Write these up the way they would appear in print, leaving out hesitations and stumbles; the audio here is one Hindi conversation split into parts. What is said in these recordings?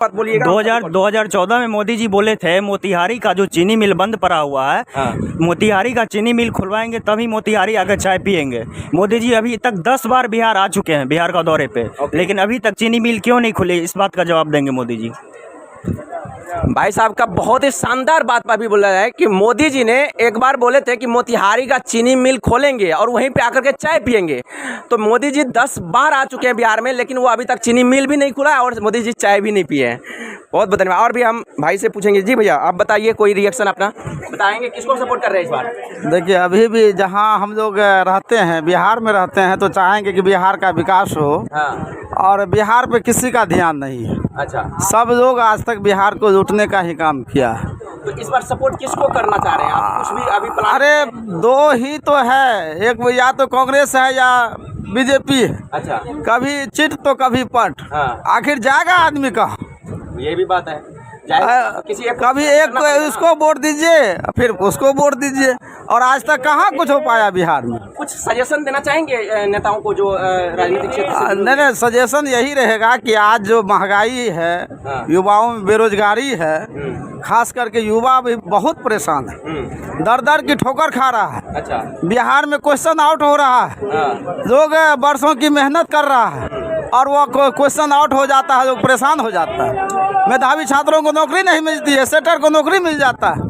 बात बोलिएगा। 2014 में मोदी जी बोले थे मोतिहारी का जो चीनी मिल बंद पड़ा हुआ है, हाँ। मोतिहारी का चीनी मिल खुलवाएंगे तभी मोतिहारी आकर चाय पियेंगे। मोदी जी अभी तक 10 बार बिहार आ चुके हैं, बिहार का दौरे पे, लेकिन अभी तक चीनी मिल क्यों नहीं खुली, इस बात का जवाब देंगे मोदी जी। भाई साहब का बहुत ही शानदार बात अभी बोला है कि मोदी जी ने एक बार बोले थे कि मोतिहारी का चीनी मिल खोलेंगे और वहीं पे आकर के चाय पियेंगे। तो मोदी जी 10 बार आ चुके हैं बिहार में, लेकिन वो अभी तक चीनी मिल भी नहीं खुला और मोदी जी चाय भी नहीं पिए हैं। बहुत बहुत धन्यवाद। और भी हम भाई से पूछेंगे। जी भैया, आप बताइए, कोई रिएक्शन अपना बताएंगे, किसको सपोर्ट कर रहे हैं इस बार? देखिए, अभी भी जहाँ हम लोग रहते हैं, बिहार में रहते हैं, तो चाहेंगे कि बिहार का विकास हो। हाँ। और बिहार पे किसी का ध्यान नहीं है। अच्छा, सब लोग आज तक बिहार को लूटने का ही काम किया है। तो इस बार सपोर्ट किसको करना चाह रहे हैं आप? कुछ भी अभी प्लान? अरे दो ही तो है, एक या तो कांग्रेस है या बीजेपी है। अच्छा। कभी चिट तो कभी पट। हाँ। आखिर जाएगा आदमी का। ये भी बात है। किसी एक कभी एक उसको वोट दीजिए, फिर उसको वोट दीजिए, और आज तक कहाँ कुछ हो पाया बिहार में। कुछ सजेशन देना चाहेंगे नेताओं को जो राजनीतिक क्षेत्र से? नहीं, सजेशन यही रहेगा कि आज जो महंगाई है, हाँ। युवाओं में बेरोजगारी है, खास करके युवा भी बहुत परेशान है, दर दर की ठोकर खा रहा है। अच्छा। बिहार में क्वेश्चन आउट हो रहा है। हाँ। लोग वर्षों की मेहनत कर रहा है और वो क्वेश्चन आउट हो जाता है, लोग परेशान हो जाता है। मेधावी छात्रों को नौकरी नहीं मिलती है, सेटर को नौकरी मिल जाता है।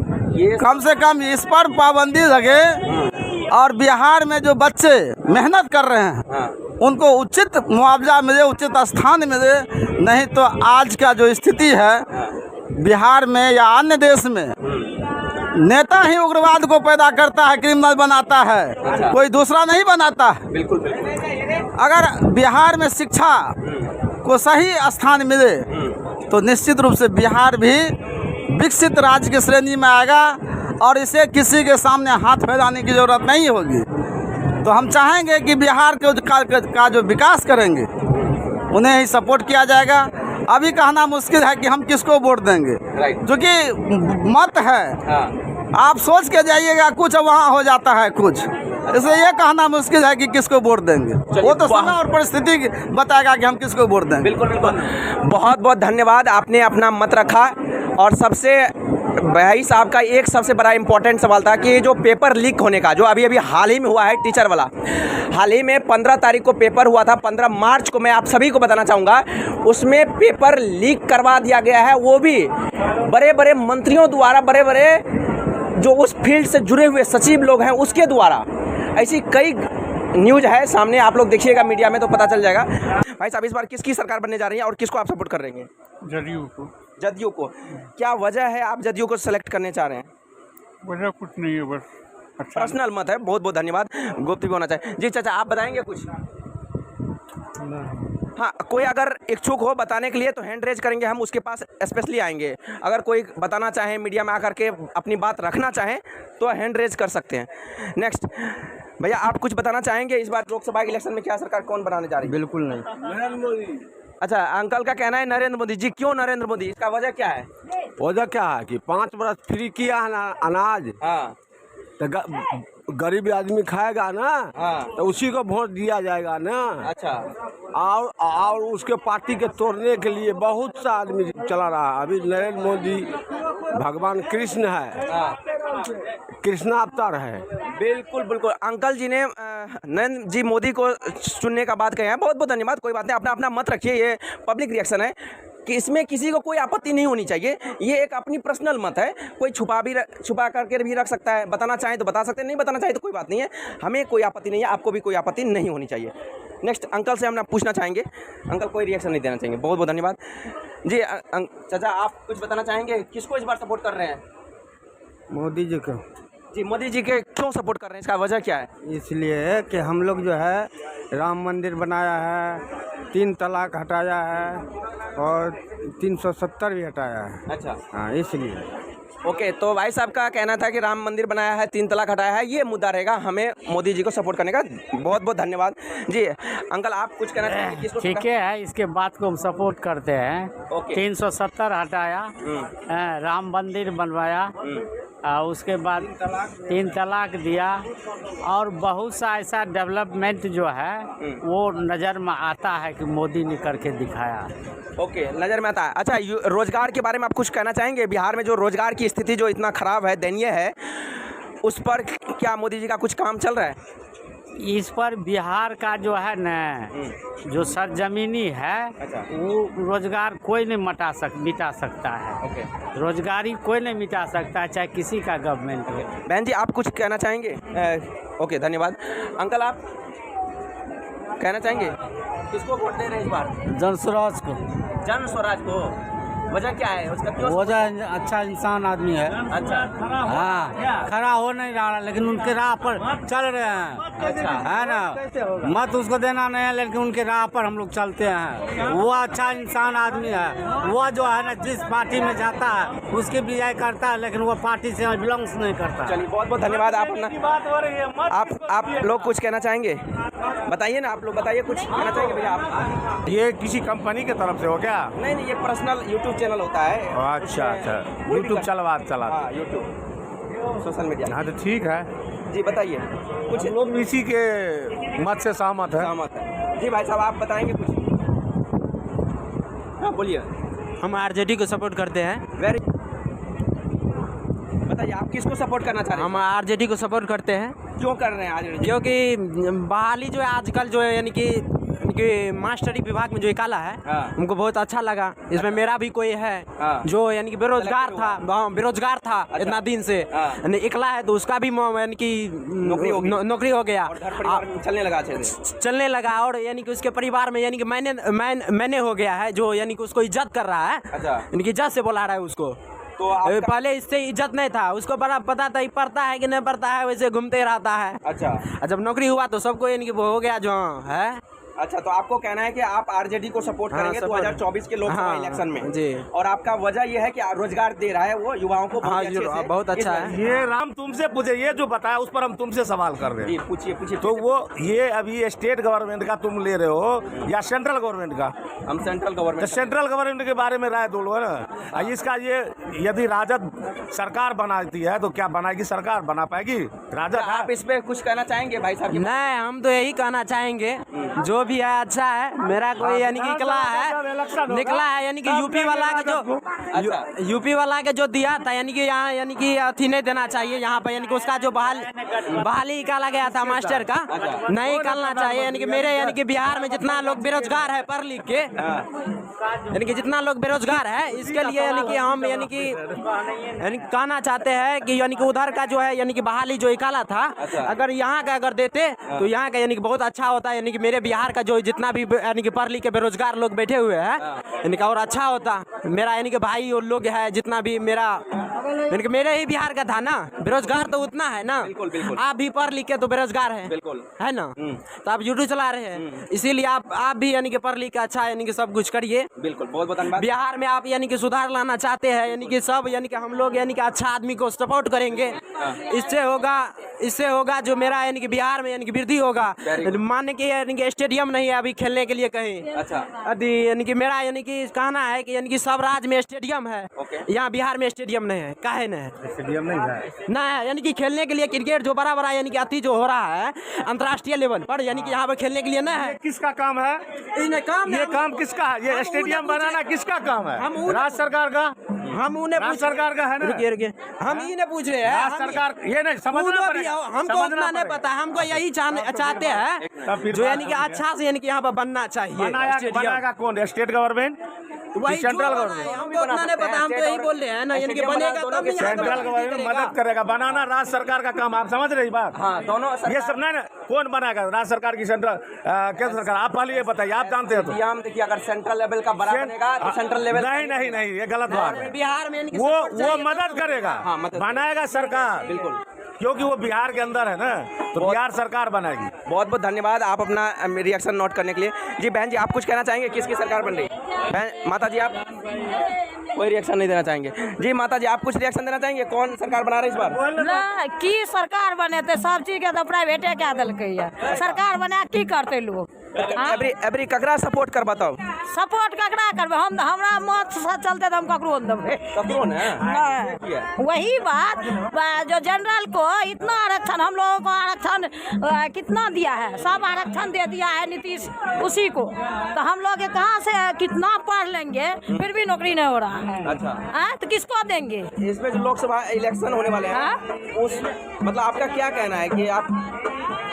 कम से कम इस पर पाबंदी लगे और बिहार में जो बच्चे मेहनत कर रहे हैं उनको उचित मुआवजा मिले, उचित स्थान मिले। नहीं तो आज का जो स्थिति है बिहार में या अन्य देश में, नेता ही उग्रवाद को पैदा करता है, क्रिमिनल बनाता है, कोई दूसरा नहीं बनाता है। बिल्कुल बिल्कुल। अगर बिहार में शिक्षा को सही स्थान मिले तो निश्चित रूप से बिहार भी विकसित राज्य की श्रेणी में आएगा और इसे किसी के सामने हाथ फैलाने की ज़रूरत नहीं होगी। तो हम चाहेंगे कि बिहार का जो विकास करेंगे उन्हें ही सपोर्ट किया जाएगा। अभी कहना मुश्किल है कि हम किसको वोट देंगे, जो कि मत है। हाँ। आप सोच के जाइएगा, कुछ वहाँ हो जाता है कुछ, इसलिए ये कहना मुश्किल है कि किसको वोट देंगे। वो तो समय और परिस्थिति बताएगा कि हम किसको वोट देंगे। बिल्कुल बिल्कुल। बहुत बहुत धन्यवाद, आपने अपना मत रखा। और सबसे भाई साहब का एक सबसे बड़ा इम्पोर्टेंट सवाल था कि जो पेपर लीक होने का, जो अभी अभी हाल ही में हुआ है टीचर वाला, हाल ही में 15 तारीख को पेपर हुआ था। 15 मार्च को मैं आप सभी को बताना चाहूँगा, उसमें पेपर लीक करवा दिया गया है, वो भी बड़े बड़े मंत्रियों द्वारा, बड़े बड़े जो उस फील्ड से जुड़े हुए सचिव लोग हैं उसके द्वारा। ऐसी कई न्यूज़ है सामने, आप लोग देखिएगा मीडिया में तो पता चल जाएगा। भाई साहब, इस बार किसकी सरकार बनने जा रही है और किसको आप सपोर्ट कर रहे हैं? जदयू को। जदयू को। क्या वजह है आप जदयू को सेलेक्ट करने चाह रहे हैं? वजह कुछ नहीं है, बस अच्छा पर्सनल मत है। बहुत बहुत धन्यवाद, गुप्त भी होना चाहिए। जी चाचा, आप बताएंगे कुछ? हाँ, कोई अगर इच्छुक हो बताने के लिए तो हैंड रेज करेंगे, हम उसके पास स्पेशली आएंगे। अगर कोई बताना चाहें, मीडिया में आकर के अपनी बात रखना चाहें तो हैंड रेज कर सकते हैं। नेक्स्ट भैया, आप कुछ बताना चाहेंगे इस बार लोकसभा के इलेक्शन में क्या सरकार कौन बनाने जा रही है? बिल्कुल नहीं। नरेंद्र मोदी। अच्छा, अंकल का कहना है नरेंद्र मोदी जी। क्यों नरेंद्र मोदी? इसका वजह क्या है? वजह क्या है कि 5 बरस फ्री किया है ना अनाज, हाँ। तो गरीब आदमी खाएगा ना, हाँ। तो उसी को वोट दिया जाएगा ना। अच्छा। और उसके पार्टी के तोड़ने के लिए बहुत सा आदमी चला रहा है। अभी नरेंद्र मोदी भगवान कृष्ण है, कृष्णा अवतार है। बिल्कुल बिल्कुल। अंकल जी ने नरेंद्र जी मोदी को चुनने का बात कहे हैं। बहुत बहुत धन्यवाद। कोई बात नहीं, अपना अपना मत रखिए, ये पब्लिक रिएक्शन है कि इसमें किसी को कोई आपत्ति नहीं होनी चाहिए। ये एक अपनी पर्सनल मत है, कोई छुपा करके भी रख सकता है, बताना चाहे तो बता सकते हैं, नहीं बताना चाहे तो कोई बात नहीं है। हमें कोई आपत्ति नहीं है, आपको भी कोई आपत्ति नहीं होनी चाहिए। नेक्स्ट अंकल से हम पूछना चाहेंगे। अंकल कोई रिएक्शन नहीं देना चाहेंगे। बहुत बहुत धन्यवाद। जी चाचा, आप कुछ बताना चाहेंगे, किसको इस बार सपोर्ट कर रहे हैं? मोदी जी को। जी, मोदी जी के क्यों सपोर्ट कर रहे हैं, इसका वजह क्या है? इसलिए कि हम लोग जो है राम मंदिर बनाया है, 3 तलाक हटाया है और 370 भी हटाया है। अच्छा। हाँ, इसलिए। ओके, तो भाई साहब का कहना था कि राम मंदिर बनाया है, 3 तलाक हटाया है, ये मुद्दा रहेगा हमें मोदी जी को सपोर्ट करने का। बहुत बहुत धन्यवाद। जी अंकल, आप कुछ कहना चाहेंगे? किसको? ठीक है, इसके बात को हम सपोर्ट करते हैं। ओके। 370 हटाया, राम मंदिर बनवाया, उसके बाद 3 तलाक दिया और बहुत सा ऐसा डेवलपमेंट जो है वो नज़र में आता है कि मोदी ने करके दिखाया। ओके, नज़र में आता है। अच्छा, रोजगार के बारे में आप कुछ कहना चाहेंगे? बिहार में जो रोजगार की स्थिति जो इतना ख़राब है, दयनीय है, उस पर क्या मोदी जी का कुछ काम चल रहा है? इस पर बिहार का जो है न, जो सरजमीनी है, वो रोजगार कोई नहीं मिटा सकता है। ओके, रोजगारी कोई नहीं मिटा सकता है, चाहे किसी का गवर्नमेंट हो। बहन जी, आप कुछ कहना चाहेंगे? ओके, धन्यवाद। अंकल, आप कहना चाहेंगे? किसको वोट दे रहे हैं इस बार? जन स्वराज को। जन स्वराज को। वजह क्या है उसका? क्यों? वजह अच्छा इंसान आदमी है। अच्छा, हाँ, खड़ा हो नहीं रहा लेकिन उनके राह पर चल रहे हैं। अच्छा, है ना, मत उसको देना नहीं है लेकिन उनके राह पर हम लोग चलते हैं। वो अच्छा इंसान आदमी है। वो जो है ना, जिस पार्टी में जाता है उसकी विजय करता है, लेकिन वो पार्टी से बिलोंग्स नहीं करता। चलिए, बहुत बहुत धन्यवाद। आप अपना आप लोग कुछ कहना चाहेंगे? बताइए ना, आप लोग बताइए, कुछ कहना चाहेंगे भैया आप? ये किसी कंपनी की तरफ से हो क्या? नहीं, ये पर्सनल यूट्यूब चैनल होता है। अच्छा, यूट्यूब चला। हाँ, यूट्यूब सोशल मीडिया। हाँ, तो ठीक है जी, बताइए कुछ। लोग इसी के मत से सहमत है। सहमत है जी। भाई साहब, आप बताएंगे कुछ? हाँ, बोलिए। हम आरजेडी को सपोर्ट करते हैं। वेरी, बताइए आप किसको सपोर्ट करना चाह रहे हैं? हम आरजेडी को सपोर्ट करते हैं क्यों कर रहे हैं आज? क्योंकि बहाली जो है आजकल जो है यानी कि मास्टरी विभाग में जो निकाला है, हमको बहुत अच्छा लगा। इसमें मेरा भी कोई है जो यानी कि बेरोजगार था इतना दिन से, निकला है तो उसका भी यानी कि नौकरी हो गया, चलने लगा। और यानी कि उसके परिवार में यानी कि मैंने हो गया है, जो यानी कि उसको इज्जत कर रहा है, यानी कि इज्जत से बुला रहा है उसको। तो पहले इससे इज्जत नहीं था, उसको बड़ा पता था पढ़ता है कि नहीं पढ़ता है, वैसे घूमते रहता है। अच्छा, जब नौकरी हुआ तो सबको यानी कि वो हो गया जो है। अच्छा, तो आपको कहना है कि आप आरजेडी को सपोर्ट करेंगे 2024 के लोकसभा इलेक्शन में जी। और आपका वजह यह है कि रोजगार दे रहा है वो युवाओं को बहुत अच्छा है। ये राम तुमसे पूछे, ये जो बताया उस पर हम तुमसे सवाल कर रहे हैं। पूछिए। तो वो ये अभी स्टेट गवर्नमेंट का तुम ले रहे हो या सेंट्रल गवर्नमेंट का? हम सेंट्रल गवर्नमेंट। तो सेंट्रल गवर्नमेंट के बारे में राय दो लो ना। इसका ये यदि राजद सरकार बनाती है तो क्या बनाएगी? सरकार बना पाएगी राजद? आप इस पे कुछ कहना चाहेंगे भाई साहब? नहीं, हम तो यही कहना चाहेंगे जो भी है अच्छा है। मेरा कोई यानी कि निकला है यानी कि यूपी वाला का जो दिया था, यानी कि यहाँ यानी कि अथी नहीं देना चाहिए यहाँ पर, यानी कि उसका जो बहाली निकाला गया था मास्टर का, नहीं निकालना चाहिए। यानी कि मेरे यानी कि बिहार में जितना लोग बेरोजगार है पढ़ लिख के, यानी कि जितना लोग बेरोजगार है, इसके लिए यानी कि हम यानी कि कहना चाहते हैं कि यानी कि उधर का जो है यानी कि बहाली जो निकाला था, अगर यहाँ का अगर देते तो यहाँ का यानी कि बहुत अच्छा होता है। यानी कि मेरे बिहार का जो जितना भी यानी कि पढ़ लिख के बेरोजगार लोग बैठे हुए हैं, यानी कि और अच्छा होता। मेरा यानी कि भाई और लोग है जितना भी मेरा यानी कि मेरे ही बिहार का था ना, बेरोजगार तो उतना है ना। बिल्कुल। आप भी पढ़ लिख के तो बेरोजगार है, बिल्कुल है ना। तो आप यूट्यूब चला रहे हैं, इसीलिए आप भी यानी कि पढ़ लिख के अच्छा यानी कि सब कुछ करिए। बिल्कुल, बहुत धन्यवाद। बिहार में आप यानी कि सुधार लाना चाहते हैं, यानी कि सब यानी कि हम लोग यानी कि अच्छा आदमी को सपोर्ट करेंगे। इससे होगा जो मेरा यानी कि बिहार में यानी कि वृद्धि होगा। मानने के यानी कि स्टेडियम नहीं है अभी खेलने के लिए कहीं। अच्छा, अभी यानी कि मेरा यानी कि कहना है कि यानी कि सब राज्य में स्टेडियम है, यहाँ बिहार में स्टेडियम नहीं है। काहे नहीं है? स्टेडियम नहीं है ना, यानी कि खेलने के लिए क्रिकेट जो बड़ा यानी कि अति जो हो रहा है अंतर्राष्ट्रीय लेवल पर, यानी कि यहाँ पर खेलने के लिए ना है। किसका काम है? ये काम किसका है? ये स्टेडियम बनाना किसका काम है? राज्य सरकार का। हम उन्हें सरकार का है ना। हम इन्हें पूछ रहे हैं। राज्य सरकार ये नहीं समझना पड़ेगा। हमको उतना नहीं पता, हमको यही चाहते हैं जो यानी कि अच्छा से यानी कि यहाँ पर बनना चाहिए। बनाएगा कौन? State government, central government? हमको उतना नहीं पता, हम तो यही बोल रहे हैं ना, यानी कि बनेगा तब ही सेंट्रल गवर्नमेंट मदद करेगा। बनाना राज्य सरकार का काम। आप समझ रही बात? हाँ, दोनों ये सब नहीं ना। कौन बनाएगा? राज्य सरकार की सेंट्रल केंद्र सरकार? आप पहले ये बताइए, आप जानते हैं तो। देखिए, अगर सेंट्रल लेवल का बड़ा बनेगा तो सेंट्रल लेवल नहीं, ये गलत बात है। बिहार में वो मदद करेगा, बनाएगा सरकार। बिल्कुल, क्योंकि वो बिहार के अंदर है ना, तो बिहार सरकार बनाएगी। बहुत बहुत धन्यवाद आप अपना रिएक्शन नोट करने के लिए। जी बहन जी, आप कुछ कहना चाहेंगे? किसकी सरकार बन रही है? बहन माता जी, आप कोई रिएक्शन नहीं देना चाहेंगे? जी माता जी, आप कुछ रिएक्शन देना चाहेंगे? कौन सरकार बना रही है इस बार? ना की सरकार बने तो सब चीज के तो प्राइवेटे क्या दिल सरकार बना की करते लोग। एवरी ककरा सपोर्ट कर बताओ। सपोर्ट ककरा करबे हम, हमरा मत से चलते तो हम ककरो न देबे। ककरो ने वही बात जो जनरल को इतना आरक्षण, हम लोगों को आरक्षण कितना दिया है, सब आरक्षण दे दिया है नीतीश उसी को, तो हम लोग कहाँ से कितना पढ़ लेंगे फिर भी नौकरी नहीं हो रहा है। अच्छा तो किसको देंगे? इसमें जो लोकसभा इलेक्शन होने वाले हैं उस मतलब आपका क्या कहना है कि आप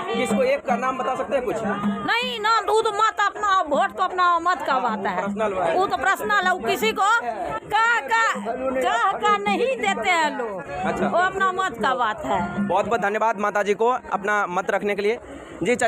किसको एक का नाम बता सकते हैं कुछ? नहीं नाम तो वो तो मत अपना वोट तो अपना मत का बात है, वो तो पर्सनल है, वो किसी को का नहीं देते हैं लोग। अच्छा। वो अपना मत का बात है। बहुत बहुत धन्यवाद माता जी को अपना मत रखने के लिए। जी चाचा।